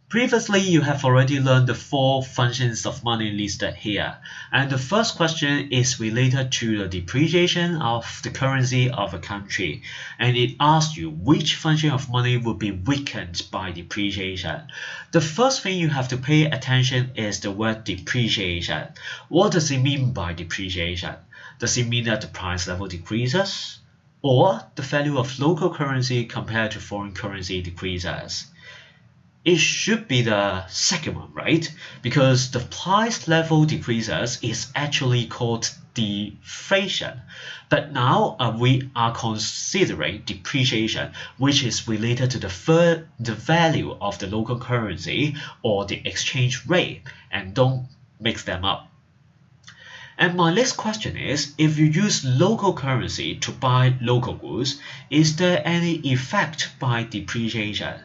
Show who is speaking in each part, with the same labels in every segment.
Speaker 1: Previously, you have already learned the four functions of money listed here, and the first question is related to the depreciation of the currency of a country, and it asks you which function of money would be weakened by depreciation. The first thing you have to pay attention is the word depreciation. What does it mean by depreciation? Does it mean that the price level decreases? Or the value of local currency compared to foreign currency decreases? It should be the second one, right? Because the price level decreases is actually called deflation. But now we are considering depreciation, which is related to the value of the local currency or the exchange rate, and don't mix them up. And my next question is, if you use local currency to buy local goods, is there any effect by depreciation?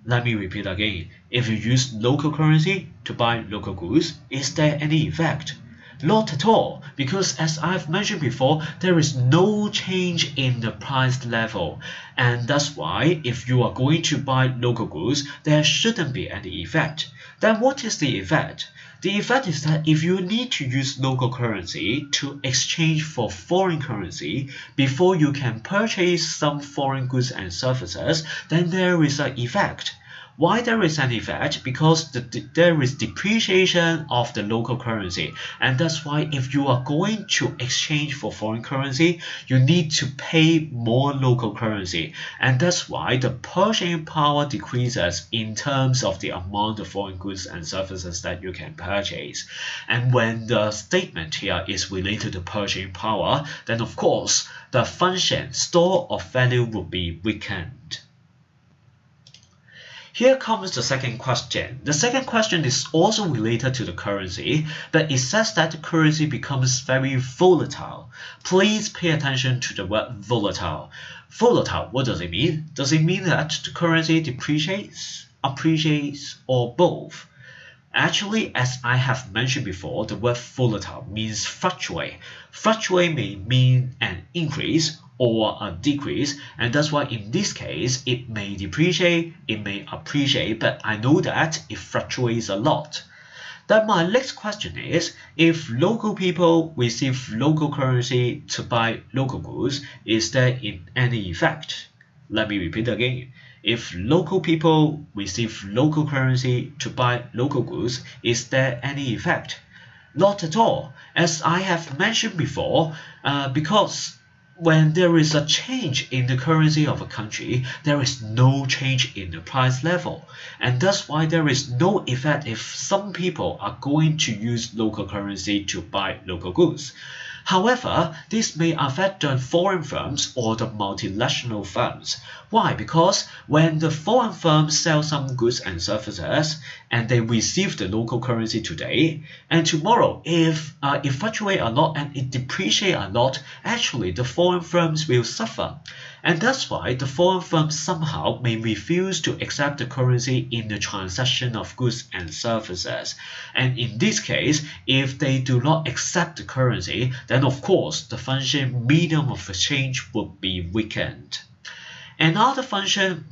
Speaker 1: Let me repeat again. If you use local currency to buy local goods, is there any effect? Not at all, because as I've mentioned before, there is no change in the price level. And that's why if you are going to buy local goods, there shouldn't be any effect. Then what is the effect? The effect is that if you need to use local currency to exchange for foreign currency before you can purchase some foreign goods and services, then there is an effect. Why there is an effect? Because there is depreciation of the local currency, and that's why if you are going to exchange for foreign currency, you need to pay more local currency, and that's why the purchasing power decreases in terms of the amount of foreign goods and services that you can purchase. And when the statement here is related to purchasing power, then of course the function store of value will be weakened. Here comes the second question. The second question is also related to the currency, but it says that the currency becomes very volatile. Please pay attention to the word volatile. Volatile, what does it mean? Does it mean that the currency depreciates, appreciates, or both? Actually, as I have mentioned before, the word volatile means fluctuate. Fluctuate may mean an increase or a decrease, and that's why in this case it may depreciate, it may appreciate, but I know that it fluctuates a lot. Then my next question is, if local people receive local currency to buy local goods, is there any effect? Let me repeat again. If local people receive local currency to buy local goods, is there any effect? Not at all, as I have mentioned before, because when there is a change in the currency of a country, there is no change in the price level. And that's why there is no effect if some people are going to use local currency to buy local goods. However, this may affect the foreign firms or the multinational firms. Why? Because when the foreign firms sell some goods and services and they receive the local currency today, and tomorrow if it fluctuates a lot and it depreciates a lot, actually the foreign firms will suffer. And that's why the foreign firms somehow may refuse to accept the currency in the transaction of goods and services. And in this case, if they do not accept the currency, then of course the function medium of exchange would be weakened. Another function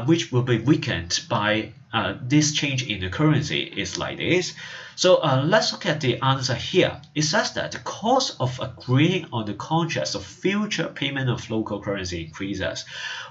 Speaker 1: which will be weakened by this change in the currency is like this. So let's look at the answer here. It says that the cost of agreeing on the contracts of future payment of local currency increases.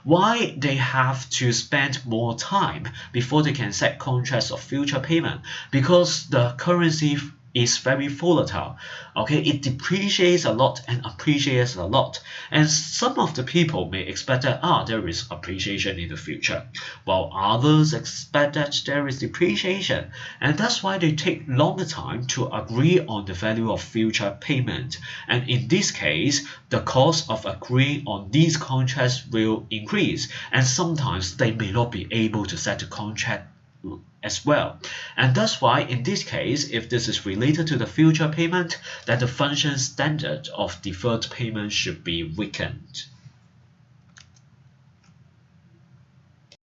Speaker 1: Why they have to spend more time before they can set contracts of future payment? Because the currency is very volatile. Okay, it depreciates a lot and appreciates a lot. And some of the people may expect that there is appreciation in the future, while others expect that there is depreciation. And that's why they take longer time to agree on the value of future payment. And in this case, the cost of agreeing on these contracts will increase, and sometimes they may not be able to set the contract as well. And that's why in this case, if this is related to the future payment, then the function standard of deferred payment should be weakened.